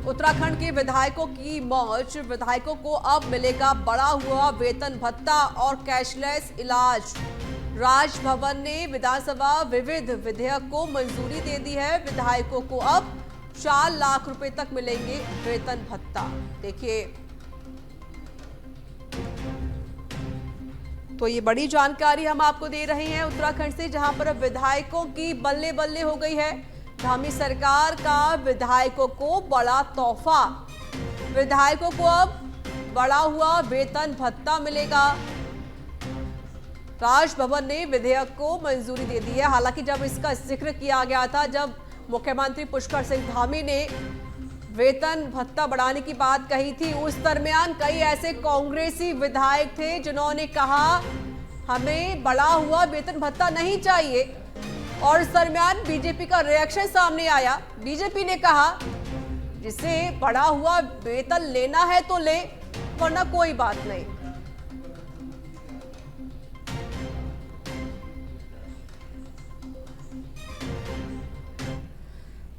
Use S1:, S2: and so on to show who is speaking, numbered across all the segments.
S1: उत्तराखंड के विधायकों की मौज। विधायकों को अब मिलेगा बढ़ा हुआ वेतन भत्ता और कैशलेस इलाज। राजभवन ने विधानसभा विविध विधेयक को मंजूरी दे दी है। विधायकों को अब 4 लाख रुपए तक मिलेंगे वेतन भत्ता। देखिए, तो ये बड़ी जानकारी हम आपको दे रहे हैं उत्तराखंड से, जहां पर अब विधायकों की बल्ले बल्ले हो गई है। धामी सरकार का विधायकों को बड़ा तोहफा। विधायकों को अब बढ़ा हुआ वेतन भत्ता मिलेगा। राजभवन ने विधेयक को मंजूरी दे दी है। हालांकि जब इसका जिक्र किया गया था, जब मुख्यमंत्री पुष्कर सिंह धामी ने वेतन भत्ता बढ़ाने की बात कही थी, उस दरमियान कई ऐसे कांग्रेसी विधायक थे जिन्होंने कहा हमें बढ़ा हुआ वेतन भत्ता नहीं चाहिए। और इस दरमियान बीजेपी का रिएक्शन सामने आया। बीजेपी ने कहा जिसे बढ़ा हुआ वेतन लेना है तो ले, वरना कोई बात नहीं।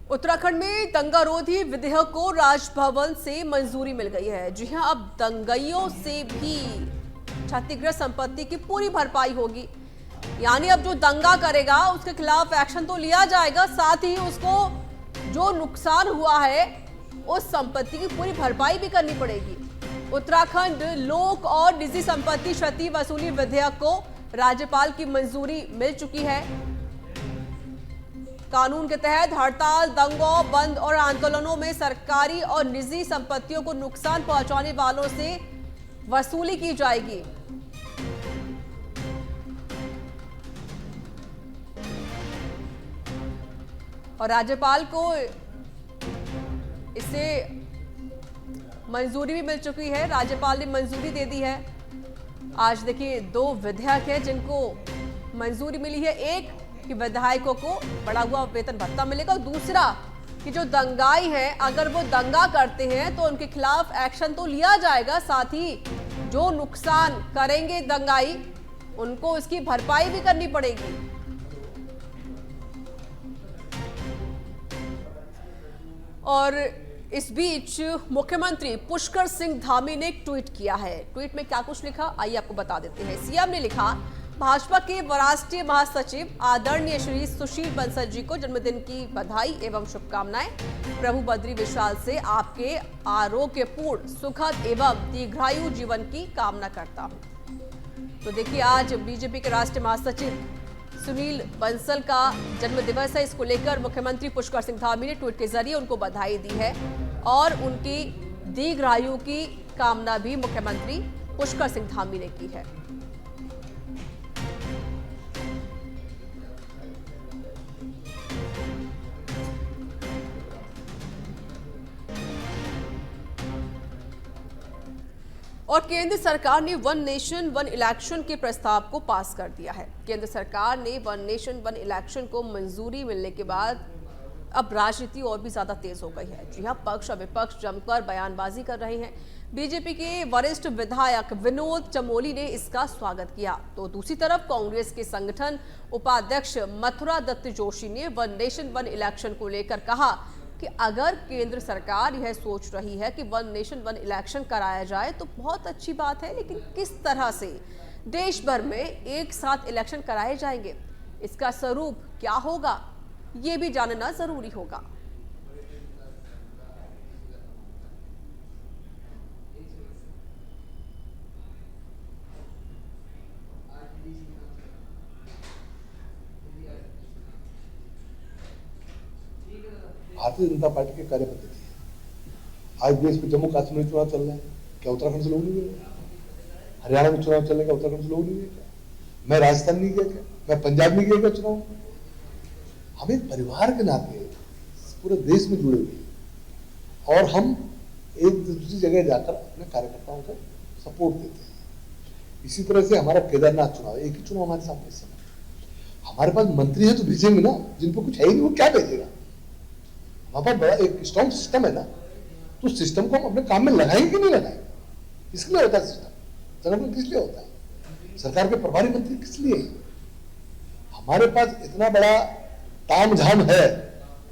S1: उत्तराखंड में दंगारोधी विधेयक को राजभवन से मंजूरी मिल गई है। जी हां, अब दंगाइयों से भी क्षतिग्रस्त संपत्ति की पूरी भरपाई होगी। यानी अब जो दंगा करेगा उसके खिलाफ एक्शन तो लिया जाएगा, साथ ही उसको जो नुकसान हुआ है उस संपत्ति की पूरी भरपाई भी करनी पड़ेगी। उत्तराखंड लोक और निजी संपत्ति क्षति वसूली विधेयक को राज्यपाल की मंजूरी मिल चुकी है। कानून के तहत हड़ताल, दंगों, बंद और आंदोलनों में सरकारी और निजी संपत्तियों को नुकसान पहुंचाने वालों से वसूली की जाएगी। और राज्यपाल को इसे मंजूरी भी मिल चुकी है। राज्यपाल ने मंजूरी दे दी है। आज देखिए, 2 विधेयक हैं जिनको मंजूरी मिली है। एक कि विधायकों को बढ़ा हुआ वेतन भत्ता मिलेगा, और दूसरा कि जो दंगाई हैं, अगर वो दंगा करते हैं तो उनके खिलाफ एक्शन तो लिया जाएगा, साथ ही जो नुकसान करेंगे दंगाई उनको इसकी भरपाई भी करनी पड़ेगी। और इस बीच मुख्यमंत्री पुष्कर सिंह धामी ने एक ट्वीट किया है। ट्वीट में क्या कुछ लिखा, आइए आपको बता देते हैं। सीएम ने लिखा, भाजपा के राष्ट्रीय महासचिव आदरणीय श्री सुशील बंसल जी को जन्मदिन की बधाई एवं शुभकामनाएं। प्रभु बद्री विशाल से आपके आरोग्यपूर्ण, सुखद एवं दीर्घायु जीवन की कामना करता हूं। तो देखिए, आज बीजेपी के राष्ट्रीय महासचिव सुनील बंसल का जन्म दिवस है। इसको लेकर मुख्यमंत्री पुष्कर सिंह धामी ने ट्वीट के जरिए उनको बधाई दी है और उनकी दीर्घायु की कामना भी मुख्यमंत्री पुष्कर सिंह धामी ने की है। और केंद्र सरकार ने वन नेशन वन इलेक्शन के प्रस्ताव को पास कर दिया है। केंद्र सरकार ने वन नेशन वन इलेक्शन को मंजूरी मिलने के बाद अब राजनीति और भी ज्यादा तेज हो गई है। जी हां, पक्ष और विपक्ष जमकर बयानबाजी कर रहे हैं। बीजेपी के वरिष्ठ विधायक विनोद चमोली ने इसका स्वागत किया, तो दूसरी तरफ कांग्रेस के संगठन उपाध्यक्ष मथुरा दत्त जोशी ने वन नेशन वन इलेक्शन को लेकर कहा कि अगर केंद्र सरकार यह सोच रही है कि वन नेशन वन इलेक्शन कराया जाए तो बहुत अच्छी बात है, लेकिन किस तरह से देश भर में एक साथ इलेक्शन कराए जाएंगे, इसका स्वरूप क्या होगा, ये भी जानना जरूरी होगा।
S2: भारतीय जनता पार्टी के कार्यकर्ता थे। आज देश में जम्मू कश्मीर में चुनाव चल रहे हैं, क्या उत्तराखंड से लोग नहीं गए? हरियाणा में चुनाव चल रहे, क्या उत्तराखंड से लोग नहीं गए? क्या मैं राजस्थान नहीं गया? क्या मैं पंजाब नहीं गया? क्या चुनाव? हम एक परिवार के नाते पूरे देश में जुड़े हुए और हम एक दूसरी जगह जाकर अपने कार्यकर्ताओं को सपोर्ट देते हैं। इसी तरह से हमारा केदारनाथ चुनाव, एक ही चुनाव हमारे सामने इस समय। हमारे पास मंत्री है तो भेजेंगे ना, जिनको कुछ है ही नहीं वो क्या भेजेगा? हमारे पास बड़ा एक स्ट्रॉन्ग सिस्टम है ना, तो सिस्टम को हम अपने काम में लगाएंगे कि नहीं लगाएंगे? किस लिए होता है सिस्टम? संगठन किस लिए होता है? सरकार के प्रभारी मंत्री किस लिए? हमारे पास इतना बड़ा तामझाम है,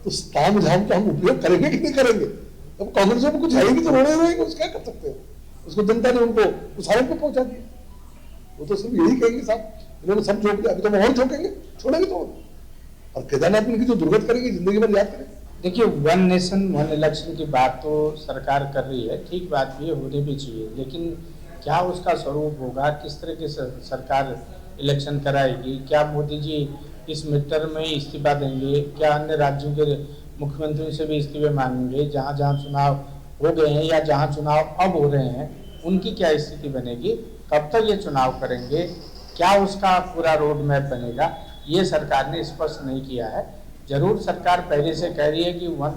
S2: तो तामझाम का हम उपयोग करेंगे कि नहीं करेंगे? अब कांग्रेस में कुछ है ही नहीं तो रोने रहेंगे, उसको क्या कर सकते हो? उसको जनता ने उनको उसारन पे पहुंचा दिया। वो तो सिर्फ यही कहेंगे साहब इन्होंने सब झोंक दिया, अभी तो और झोंकेंगे, छोड़ेंगे तो। और केदारनाथ में इनकी जो दुर्गत करेंगे जिंदगी भर याद करेंगे।
S3: देखिए, वन नेशन वन इलेक्शन की बात तो सरकार कर रही है, ठीक बात भी है, होने भी चाहिए, लेकिन क्या उसका स्वरूप होगा, किस तरह की सरकार इलेक्शन कराएगी, क्या मोदी जी इस मिड टर्म में इस्तीफा देंगे, क्या अन्य राज्यों के मुख्यमंत्रियों से भी इस्तीफे मांगेंगे, जहाँ जहाँ चुनाव हो गए हैं या जहाँ चुनाव अब हो रहे हैं उनकी क्या स्थिति बनेगी, कब तक ये चुनाव करेंगे, क्या उसका पूरा रोड मैप बनेगा, ये सरकार ने स्पष्ट नहीं किया है। जरूर सरकार पहले से कह रही है कि वन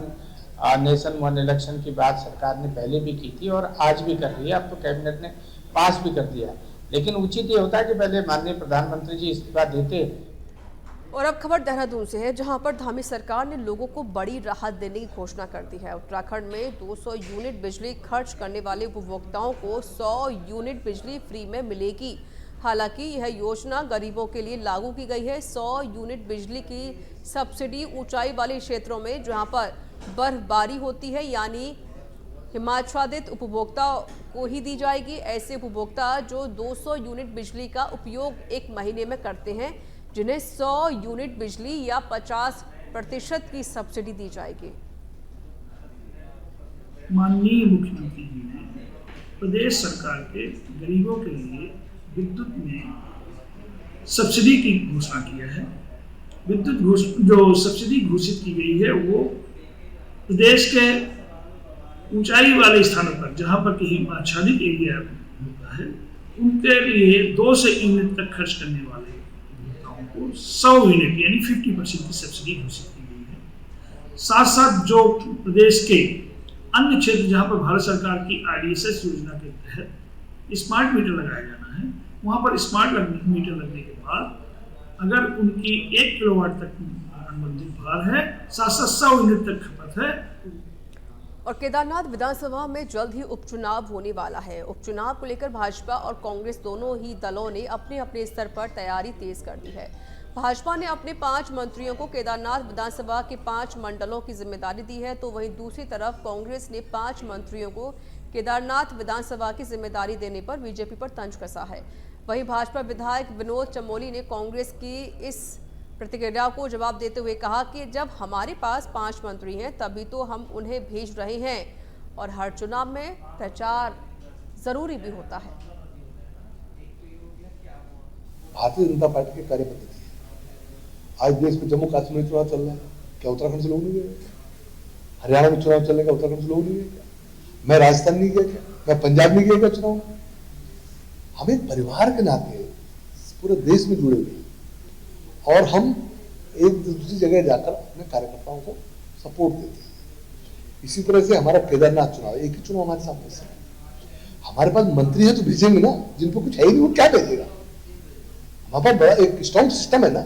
S3: नेशन वन इलेक्शन की बात सरकार ने पहले भी की थी और आज भी कर रही है, अब तो कैबिनेट ने पास भी कर दिया है, लेकिन उचित ये होता है कि पहले माननीय प्रधानमंत्री जी इस्तीफा देते।
S1: और अब खबर देहरादून से है, जहां पर धामी सरकार ने लोगों को बड़ी राहत देने की घोषणा कर दी है। उत्तराखंड में 200 यूनिट बिजली खर्च करने वाले उपभोक्ताओं को 100 यूनिट बिजली फ्री में मिलेगी। हालांकि यह योजना गरीबों के लिए लागू की गई है। 100 यूनिट बिजली की सब्सिडी ऊंचाई वाले क्षेत्रों में जहां पर बर्फबारी होती है, यानी हिमाच्छादित उपभोक्ता को ही दी जाएगी। ऐसे उपभोक्ता जो 200 यूनिट बिजली का उपयोग एक महीने में करते हैं, जिन्हें 100 यूनिट बिजली या 50% की सब्सिडी दी जाएगी।
S4: माननीय मुख्यमंत्री जी ने प्रदेश सरकार के गरीबों के लिए विद्युत में सब्सिडी की घोषणा किया है। विद्युत जो सब्सिडी घोषित की गई है वो प्रदेश के ऊंचाई वाले स्थानों पर, जहां पर कहीं हिमाच्छादित एरिया होता है, उनके लिए 200 यूनिट तक खर्च करने वाले उपभोक्ताओं को 100 यूनिट यानी 50% की सब्सिडी घोषित की गई है। साथ साथ जो प्रदेश के अन्य क्षेत्र जहां पर भारत सरकार की RDSS योजना के तहत स्मार्ट मीटर लगाया जाना है, वहां पर स्मार्ट मीटर लगने के बाद अगर उनकी 1 किलोवाट तक अनुबंधित भार है, साथ साथ 100 यूनिट तक खपत है।
S1: और केदारनाथ विधानसभा में जल्द ही उपचुनाव होने वाला है। उपचुनाव को लेकर भाजपा और कांग्रेस दोनों ही दलों ने अपने अपने स्तर पर तैयारी तेज कर दी है। भाजपा ने अपने 5 मंत्रियों को केदारनाथ विधानसभा के 5 मंडलों की जिम्मेदारी दी है, तो वहीं दूसरी तरफ कांग्रेस ने 5 मंत्रियों को केदारनाथ विधानसभा की जिम्मेदारी देने पर बीजेपी पर तंज कसा है। वहीं भाजपा विधायक विनोद चमोली ने कांग्रेस की इस प्रतिक्रिया को जवाब देते हुए कहा कि जब हमारे पास 5 मंत्री हैं तभी तो हम उन्हें भेज रहे हैं, और हर चुनाव में प्रचार जरूरी भी होता है।
S2: भारतीय जनता पार्टी की कार्य पद्धति है। आज देश में जम्मू कश्मीर में चुनाव चल रहा है, क्या उत्तराखंड से लोग नहीं गए? हरियाणा में चुनाव चलने का उत्तराखंड से लोग नहीं गए? मैं राजस्थान नहीं गया क्या? मैं पंजाब नहीं गया क्या चुनाव? हम एक परिवार के नाते पूरे देश में जुड़े हुए हैं और हम एक दूसरी जगह जाकर अपने कार्यकर्ताओं को सपोर्ट देते हैं। इसी तरह से हमारा केदारनाथ चुनाव, एक ही चुनाव हमारे सामने से, हमारे पास मंत्री है तो भेजेंगे ना, जिन पर कुछ है ही नहीं वो क्या भेजेगा? हमारे पास बड़ा एक स्ट्रॉन्ग सिस्टम है ना,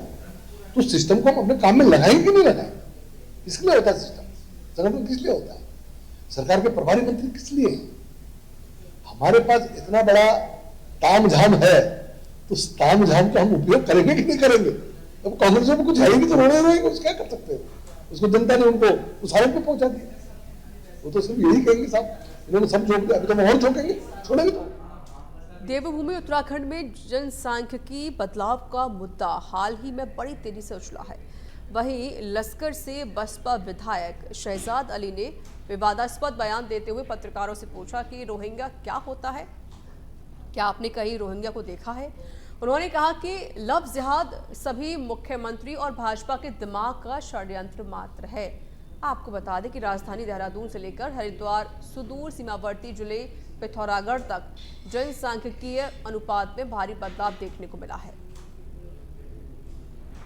S2: तो सिस्टम को हम अपने काम में लगाएंगे कि नहीं लगाएंगे? इसके लिए होता है सिस्टम, संगठन किस लिए होता है, सरकार के प्रभारी मंत्री किस लिए है? हमारे पास इतना बड़ा तामझाम है, तो ताम झाम का हम उपयोग करेंगे कि नहीं करेंगे? अब कांग्रेस में कुछ है ही नहीं तो रोने रहेंगे, उसको क्या कर सकते हो? उसको जनता ने उनको उसारन पे पहुंचा दिया। वो तो सिर्फ यही कहेंगे साहब इन्होंने सब झोंक दिया, अभी तो और झोंकेंगे, छोड़ेंगे तो।
S1: देवभूमि उत्तराखंड में जनसांख्यिकी बदलाव का मुद्दा हाल ही में बड़ी तेजी से उछला है। वहीं लश्कर से बसपा विधायक शहजाद अली ने विवादास्पद बयान देते हुए पत्रकारों से पूछा कि रोहिंग्या क्या होता है, क्या आपने कहीं रोहिंग्या को देखा है? उन्होंने कहा कि लफ्ज़ जिहाद सभी मुख्यमंत्री और भाजपा के दिमाग का षड्यंत्र मात्र है। आपको बता दें कि राजधानी देहरादून से लेकर हरिद्वार सुदूर सीमावर्ती जिले पिथौरागढ़ तक जनसांख्यिकीय अनुपात में भारी बदलाव देखने को मिला है।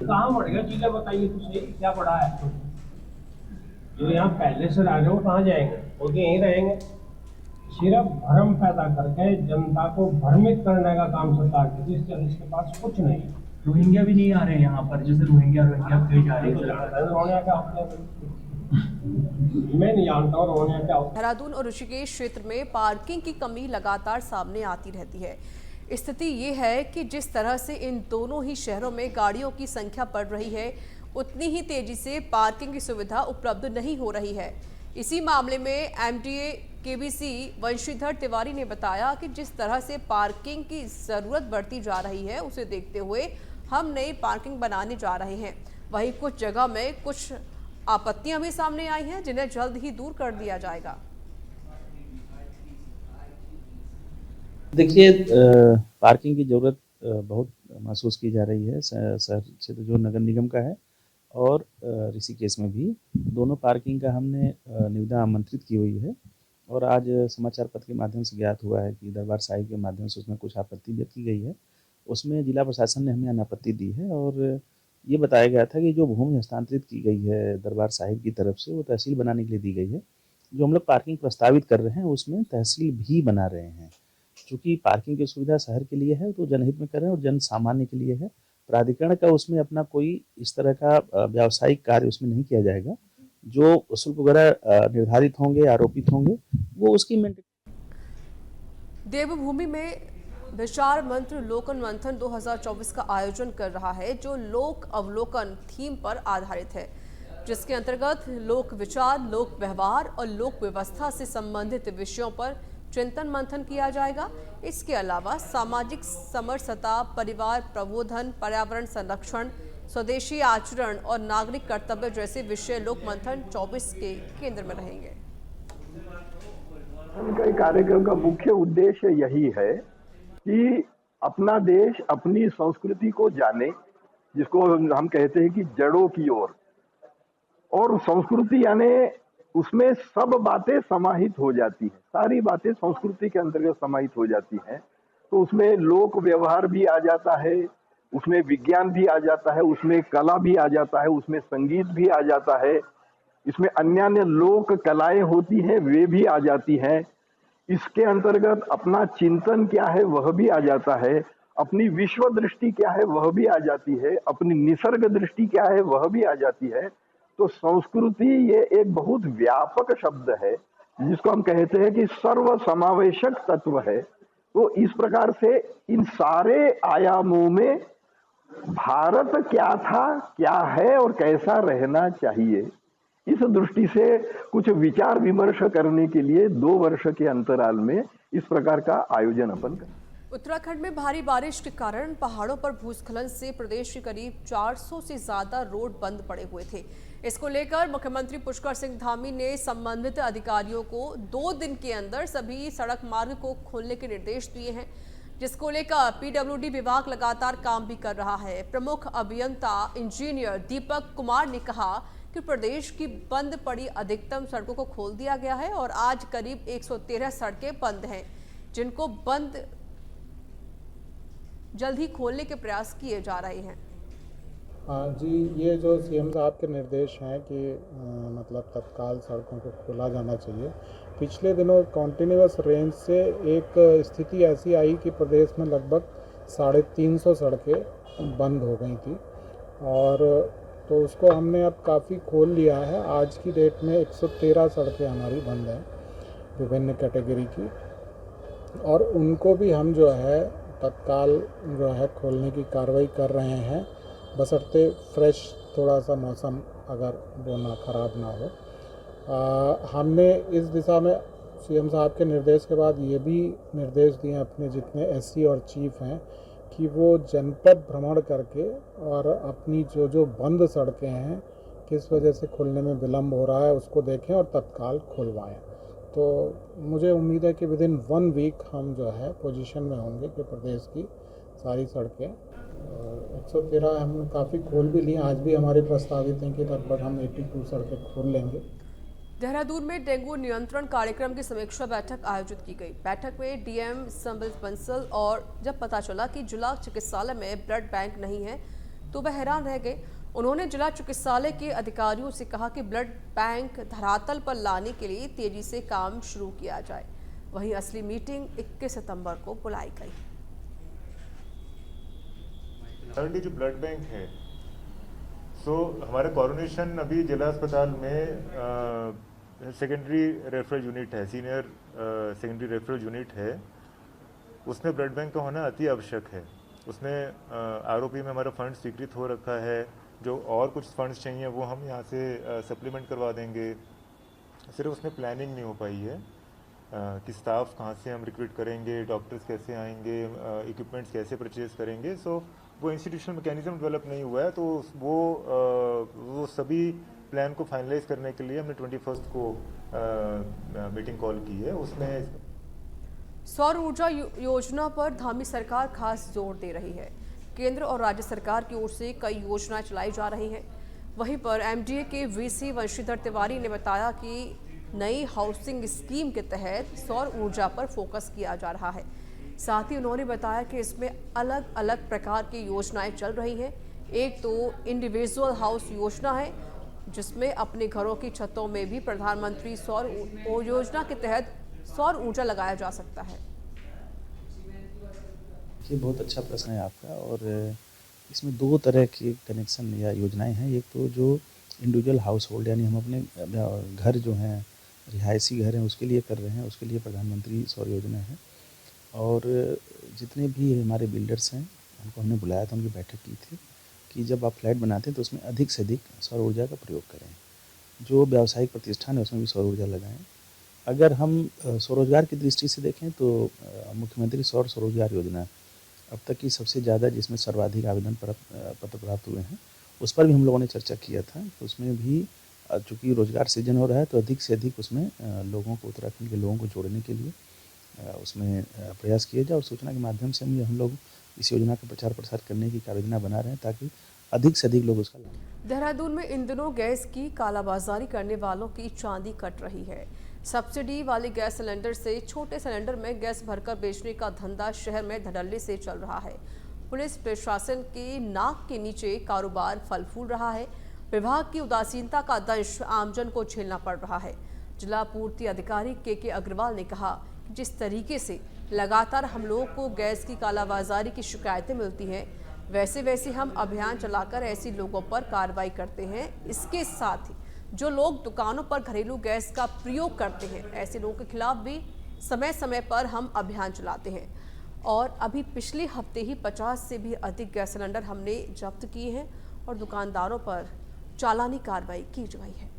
S5: कहाँ बढ़ेगा जिला बताइए तो सही, क्या बढ़ा है? जो यहाँ पहले से रह रहे हो कहाँ जाएंगे? वो तो यहीं रहेंगे। सिर्फ भ्रम पैदा करके जनता को भ्रमित करने का काम सरकार की, इसके पास कुछ नहीं।
S6: रोहिंग्या भी नहीं आ रहे हैं यहाँ पर, जैसे रोहिंग्या कही जा रही है।
S5: रोहिंग्या क्या होता है मैं नहीं जानता हूँ। रोहिंग्या क्या होता है?
S1: देहरादून और ऋषिकेश क्षेत्र में पार्किंग की कमी लगातार सामने आती रहती है। स्थिति ये है कि जिस तरह से इन दोनों ही शहरों में गाड़ियों की संख्या बढ़ रही है, उतनी ही तेजी से पार्किंग की सुविधा उपलब्ध नहीं हो रही है। इसी मामले में एमडीए केबीसी वंशीधर तिवारी ने बताया कि जिस तरह से पार्किंग की जरूरत बढ़ती जा रही है उसे देखते हुए हम नई पार्किंग बनाने जा रहे हैं। वहीं कुछ जगह में कुछ आपत्तियां भी सामने आई हैं जिन्हें जल्द ही दूर कर दिया जाएगा।
S7: देखिए, पार्किंग की ज़रूरत बहुत महसूस की जा रही है शहर क्षेत्र जो नगर निगम का है और ऋषिकेश में भी दोनों पार्किंग का हमने निविदा आमंत्रित की हुई है और आज समाचार पत्र के माध्यम से ज्ञात हुआ है कि दरबार साहिब के माध्यम से उसमें कुछ आपत्ति व्यक्त की गई है। उसमें जिला प्रशासन ने हमें अनापत्ति दी है और ये बताया गया था कि जो भूमि हस्तांतरित की गई है दरबार साहिब की तरफ से वो तहसील बनाने के लिए दी गई है। जो हम लोग पार्किंग प्रस्तावित कर रहे हैं उसमें तहसील भी बना रहे हैं। चूँकि पार्किंग की सुविधा शहर के लिए है तो जनहित में कर रहे हैं और जन सामान्य के लिए है। प्राधिकरण का उसमें अपना कोई इस तरह का व्यावसायिक कार्य उसमें नहीं किया जाएगा। जो शुल्क वगैरह निर्धारित होंगे, आरोपित होंगे, वो उसकी
S1: देवभूमि में विचार मंत्र लोकन मंथन 2024 का आयोजन कर रहा है जो लोक अवलोकन थीम पर आधारित है, जिसके अंतर्गत लोक विचार, लोक व्यवहार और लोक व्यवस्था से संबंधित विषयों पर चिंतन मंथन किया जाएगा। इसके अलावा सामाजिक समरसता, परिवार प्रबोधन, पर्यावरण संरक्षण, स्वदेशी आचरण और नागरिक कर्तव्य जैसे विषय लोक मंथन 24 के केंद्र में रहेंगे।
S8: इनका कार्यक्रम का मुख्य उद्देश्य यही है कि अपना देश अपनी संस्कृति को जाने, जिसको हम कहते हैं कि जड़ों की ओर। और संस्कृति यानी उसमें सब बातें समाहित हो जाती हैं, सारी बातें संस्कृति के अंतर्गत समाहित हो जाती हैं। तो उसमें लोक व्यवहार भी आ जाता है, उसमें विज्ञान भी आ जाता है, उसमें कला भी आ जाता है, उसमें संगीत भी आ जाता है, इसमें अन्य लोक कलाएं होती हैं वे भी आ जाती हैं। इसके अंतर्गत अपना चिंतन क्या है वह भी आ जाता है, अपनी विश्व दृष्टि क्या है वह भी आ जाती है, अपनी निसर्ग दृष्टि क्या है वह भी आ जाती है। तो संस्कृति ये एक बहुत व्यापक शब्द है जिसको हम कहते हैं कि सर्व समावेशक तत्व है। तो इस प्रकार से इन सारे आयामों में भारत क्या था, क्या है और कैसा रहना चाहिए, इस दृष्टि से कुछ विचार विमर्श करने के लिए 2 वर्ष के अंतराल में इस प्रकार का आयोजन अपन करें।
S1: उत्तराखंड में भारी बारिश के कारण पहाड़ों पर भूस्खलन से प्रदेश के करीब 400 से ज्यादा रोड बंद पड़े हुए थे। इसको लेकर मुख्यमंत्री पुष्कर सिंह धामी ने संबंधित अधिकारियों को 2 दिन के अंदर सभी सड़क मार्ग को खोलने के निर्देश दिए हैं, जिसको लेकर पीडब्ल्यूडी विभाग लगातार काम भी कर रहा है। प्रमुख अभियंता इंजीनियर दीपक कुमार ने कहा कि प्रदेश की बंद पड़ी अधिकतम सड़कों को खोल दिया गया है और आज करीब 113 सड़कें बंद हैं, जिनको बंद जल्द ही खोलने के प्रयास किए जा रहे हैं।
S9: हाँ जी, ये जो सीएम साहब के निर्देश हैं कि मतलब तत्काल सड़कों को खोला जाना चाहिए। पिछले दिनों कॉन्टिन्यूअस रेंज से एक स्थिति ऐसी आई कि प्रदेश में लगभग 350 सड़कें बंद हो गई थी और तो उसको हमने अब काफ़ी खोल लिया है। आज की डेट में 113 सड़कें हमारी बंद हैं विभिन्न कैटेगरी की, और उनको भी हम जो है तत्काल जो है खोलने की कार्रवाई कर रहे हैं, बशर्ते फ्रेश थोड़ा सा मौसम अगर बोना ख़राब ना हो। हमने इस दिशा में सीएम साहब के निर्देश के बाद ये भी निर्देश दिए अपने जितने एससी और चीफ हैं कि वो जनपद भ्रमण करके और अपनी जो बंद सड़कें हैं किस वजह से खुलने में विलम्ब हो रहा है उसको देखें और तत्काल खुलवाएं। तो मुझे उम्मीद है कि विदिन 1 वीक हम जो है पोजीशन में होंगे कि प्रदेश की सारी सड़कें 113 हमने काफ़ी खोल भी ली। आज भी हमारे प्रस्तावित हैं कि लगभग हम 82 सड़कें खोल लेंगे।
S1: देहरादून में डेंगू नियंत्रण कार्यक्रम की समीक्षा बैठक आयोजित की गई। बैठक में डीएम संबित बंसल और जब पता चला कि जिला चिकित्सालय में ब्लड बैंक नहीं है तो वह हैरान रह गए। उन्होंने जिला चिकित्सालय के अधिकारियों से कहा कि ब्लड बैंक धरातल पर लाने के लिए तेजी से काम शुरू किया जाए। वहीं असली मीटिंग 21 सितंबर को बुलाई गई।
S10: जो ब्लड बैंक है हमारे कोऑर्डिनेशन अभी जिला अस्पताल में सेकेंडरी रेफरल यूनिट है, सीनियर सेकेंडरी रेफरल यूनिट है, उसमें ब्लड बैंक का होना अति आवश्यक है। उसमें आरओपी में हमारा फंड स्वीकृत हो रखा है। जो और कुछ फंड्स चाहिए वो हम यहाँ से सप्लीमेंट करवा देंगे। सिर्फ उसमें प्लानिंग नहीं हो पाई है कि स्टाफ कहाँ से हम रिक्रूट करेंगे, डॉक्टर्स कैसे आएंगे, इक्विपमेंट्स कैसे परचेज करेंगे। सो वो इंस्टीट्यूशनल मैकेनिज्म डेवलप नहीं हुआ है। तो वो सभी प्लान को फाइनलाइज करने के लिए हमने 21 को मीटिंग कॉल की है। उसमें
S1: सौर ऊर्जा योजना पर धामी सरकार खास जोर दे रही है। केंद्र और राज्य सरकार की ओर से कई योजनाएं चलाई जा रही हैं। वहीं पर एमडीए के वीसी वंशीधर तिवारी ने बताया कि नई हाउसिंग स्कीम के तहत सौर ऊर्जा पर फोकस किया जा रहा है। साथ ही उन्होंने बताया कि इसमें अलग अलग प्रकार की योजनाएं चल रही हैं। एक तो इंडिविजुअल हाउस योजना है, जिसमें अपने घरों की छतों में भी प्रधानमंत्री सौर योजना के तहत सौर ऊर्जा लगाया जा सकता है।
S7: ये बहुत अच्छा प्रश्न है आपका। और इसमें दो तरह के कनेक्शन या योजनाएं हैं। एक तो जो इंडिविजुअल हाउस होल्ड यानी हम अपने घर जो हैं, रिहायशी घर हैं, उसके लिए कर रहे हैं, उसके लिए प्रधानमंत्री सौर योजना है। और जितने भी हमारे बिल्डर्स हैं उनको हमने बुलाया था, उनकी बैठक की थी कि जब आप फ्लैट बनाते हैं तो उसमें अधिक से अधिक सौर ऊर्जा का प्रयोग करें। जो व्यावसायिक प्रतिष्ठान है उसमें भी सौर ऊर्जा लगाएं। अगर हम स्वरोजगार की दृष्टि से देखें तो मुख्यमंत्री सौर स्वरोजगार योजना अब तक की सबसे ज़्यादा, जिसमें सर्वाधिक आवेदन पत्र प्राप्त हुए हैं, उस पर भी हम लोगों ने चर्चा किया था। तो उसमें भी चूँकि रोज़गार सृजन हो रहा है तो अधिक से अधिक उसमें लोगों को, उत्तराखंड के लोगों को जोड़ने के लिए उसमें प्रयास किया जाए। और सूचना के माध्यम से हम लोग इस योजना का प्रचार प्रसार करने की कार्ययोजना बना रहे हैं ताकि अधिक से अधिक लोग उसका लाभ।
S1: देहरादून में इन दिनों गैस की कालाबाजारी करने वालों की चांदी कट रही है। सब्सिडी वाले गैस सिलेंडर से छोटे सिलेंडर में गैस भरकर बेचने का धंधा शहर में धड़ल्ले से चल रहा है। पुलिस प्रशासन के नाक के नीचे कारोबार फल फूल रहा है। विभाग की उदासीनता का दंश आमजन को झेलना पड़ रहा है। जिला पूर्ति अधिकारी के अग्रवाल ने कहा कि जिस तरीके से लगातार हम लोगों को गैस की कालाबाजारी की शिकायतें मिलती हैं, वैसे वैसे हम अभियान चलाकर ऐसे लोगों पर कार्रवाई करते हैं। इसके साथ ही जो लोग दुकानों पर घरेलू गैस का प्रयोग करते हैं, ऐसे लोगों के खिलाफ भी समय समय पर हम अभियान चलाते हैं। और अभी पिछले हफ्ते ही 50 से भी अधिक गैस सिलेंडर हमने जब्त किए हैं और दुकानदारों पर चालानी कार्रवाई की गई है।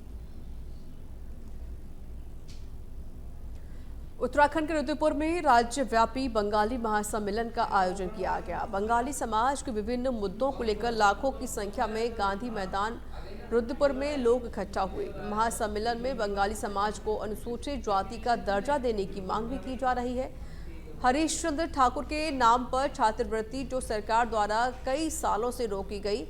S1: उत्तराखंड के रुद्रपुर में राज्यव्यापी बंगाली महासम्मेलन का आयोजन किया गया। बंगाली समाज के विभिन्न मुद्दों को लेकर लाखों की संख्या में गांधी मैदान रुद्रपुर में लोग इकट्ठा हुए। महासम्मेलन में बंगाली समाज को अनुसूचित जाति का दर्जा देने की मांग भी की जा रही है। हरीश चंद्र ठाकुर के नाम पर छात्रवृत्ति जो सरकार द्वारा कई सालों से रोकी गई,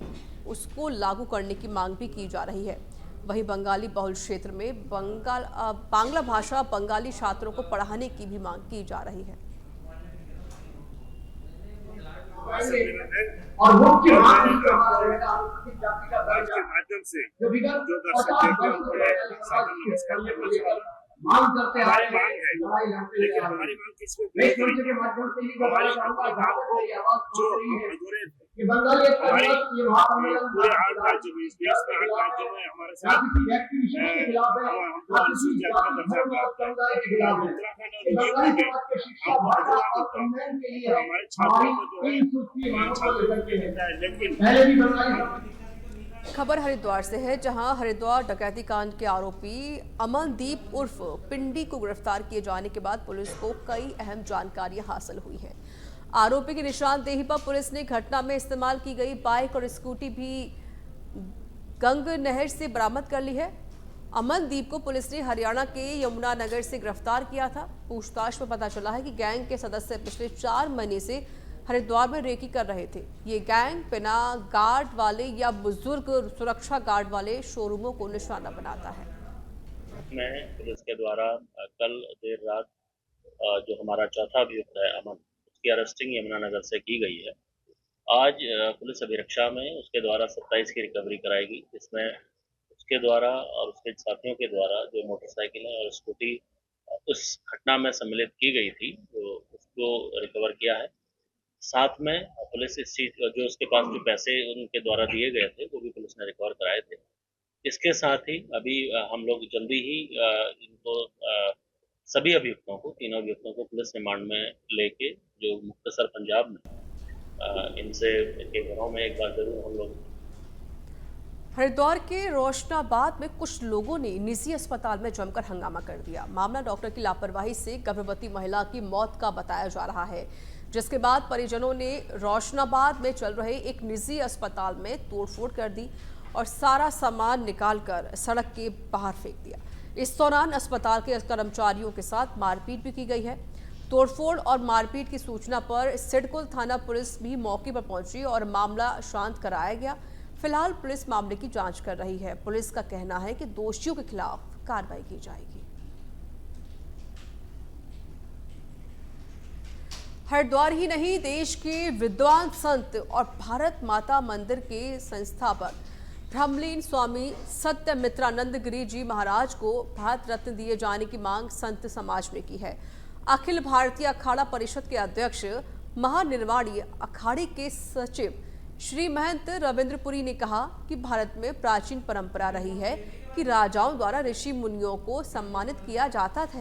S1: उसको लागू करने की मांग भी की जा रही है। वहीं बंगाली बहुल क्षेत्र में बांग्ला भाषा बंगाली छात्रों को पढ़ाने की भी मांग की जा रही है।
S11: और मुख्य माध्यम से जो मांग करते आ रहे हैं, लेकिन हमारी मांग किस पे के माध्यम से हमारी जो अधूरे कि बंगाली पूरे 8 राज्यों में, इस देश में 8 राज्यों में हमारे साथ हमको अनुसूचित जाति का दर्जा उत्तराखंड और हमारे छात्रों को जो है
S1: खबर हरिद्वार से है, जहां हरिद्वार डकैती कांड के आरोपी अमनदीप उर्फ पिंडी को गिरफ्तार किए जाने के बाद पुलिस को कई अहम जानकारियां हासिल हुई हैं। आरोपी की निशानदेही पर पुलिस ने घटना में इस्तेमाल की गई बाइक और स्कूटी भी गंग नहर से बरामद कर ली है। अमनदीप को पुलिस ने हरियाणा के यमुनानगर से गिरफ्तार किया था। पूछताछ में पता चला है कि गैंग के सदस्य पिछले 4 महीने से हरिद्वार में रेकी कर रहे थे। ये गैंग बिना गार्ड वाले या बुजुर्ग सुरक्षा गार्ड वाले शोरूमों को निशाना बनाता है।
S12: में पुलिस के द्वारा कल देर रात जो हमारा चौथा अभियुक्त है अमन, उसकी अरेस्टिंग यमुनानगर से की गई है। आज पुलिस अभिरक्षा में उसके द्वारा 27 की रिकवरी कराएगी, जिसमें उसके द्वारा और उसके साथियों के द्वारा जो मोटरसाइकिलें और स्कूटी उस घटना में सम्मिलित की गई थी, तो उसको रिकवर किया है। साथ में पुलिस इस चीज जो उसके पास जो पैसे उनके द्वारा दिए गए थे वो भी पुलिस ने रिकवर कराए थे। इसके साथ ही अभी हम लोग जल्दी ही इनको सभी अभियुक्तों को, तीनों अभियुक्तों को पुलिस रिमांड में लेके जो मुख्तसर पंजाब में इनसे इनके घरों में एक बार जरूर हम लोग
S1: हरिद्वार के रोशनाबाद में कुछ लोगों ने निजी अस्पताल में जमकर हंगामा कर दिया। मामला डॉक्टर की लापरवाही से गर्भवती महिला की मौत का बताया जा रहा है, जिसके बाद परिजनों ने रोशनाबाद में चल रहे एक निजी अस्पताल में तोड़फोड़ कर दी और सारा सामान निकालकर सड़क के बाहर फेंक दिया। इस दौरान अस्पताल के कर्मचारियों के साथ मारपीट भी की गई है। तोड़फोड़ और मारपीट की सूचना पर सिडकुल थाना पुलिस भी मौके पर पहुंची और मामला शांत कराया गया। फिलहाल पुलिस मामले की जांच कर रही है। पुलिस का कहना है कि दोषियों के खिलाफ कार्रवाई की जाएगी। हरिद्वार ही नहीं, देश के विद्वान संत और भारत माता मंदिर के संस्थापक ब्रह्मलीन स्वामी सत्यमित्रानंद गिरी जी महाराज को भारत रत्न दिए जाने की मांग संत समाज ने की है। अखिल भारतीय अखाड़ा परिषद के अध्यक्ष महानिर्वाणी अखाड़े के सचिव श्री महंत रविंद्रपुरी ने कहा कि भारत में प्राचीन परंपरा रही है कि राजाओं द्वारा ऋषि मुनियों को सम्मानित किया जाता था।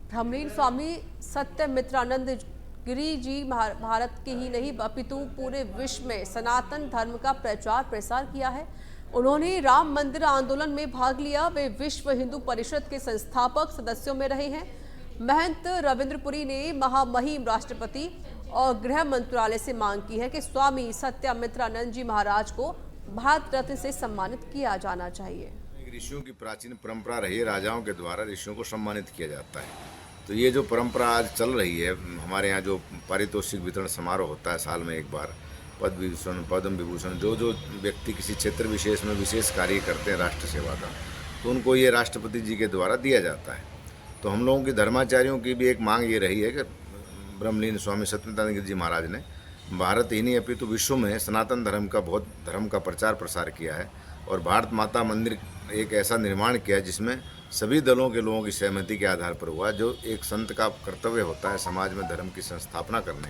S1: ब्रह्मलीन स्वामी सत्यमित्रानंद गिरी जी भारत के ही नहीं अपितु पूरे विश्व में सनातन धर्म का प्रचार प्रसार किया है। उन्होंने राम मंदिर आंदोलन में भाग लिया। वे विश्व हिंदू परिषद के संस्थापक सदस्यों में रहे हैं। महंत रविंद्रपुरी ने महामहिम राष्ट्रपति और गृह मंत्रालय से मांग की है कि स्वामी सत्यमित्रानंद जी महाराज को भारत रत्न से सम्मानित किया जाना चाहिए।
S13: ऋषियों की प्राचीन परंपरा रही है, राजाओं के द्वारा ऋषियों को सम्मानित किया जाता है। तो ये जो परंपरा आज चल रही है, हमारे यहाँ जो पारितोषिक वितरण समारोह होता है साल में एक बार, पद्म विभूषण, जो व्यक्ति किसी क्षेत्र विशेष में विशेष कार्य करते हैं राष्ट्र सेवा का, तो उनको ये राष्ट्रपति जी के द्वारा दिया जाता है। तो हम लोगों की धर्माचार्यों की भी एक मांग ये रही है कि ब्रह्मलीन स्वामी सत्यमित्रानंद जी महाराज ने भारत ही नहीं अपितु विश्व में सनातन धर्म का प्रचार प्रसार किया है और भारत माता मंदिर एक ऐसा निर्माण किया जिसमें सभी दलों के लोगों की सहमति के आधार पर हुआ। जो एक संत का कर्तव्य होता है समाज में धर्म की संस्थापना करने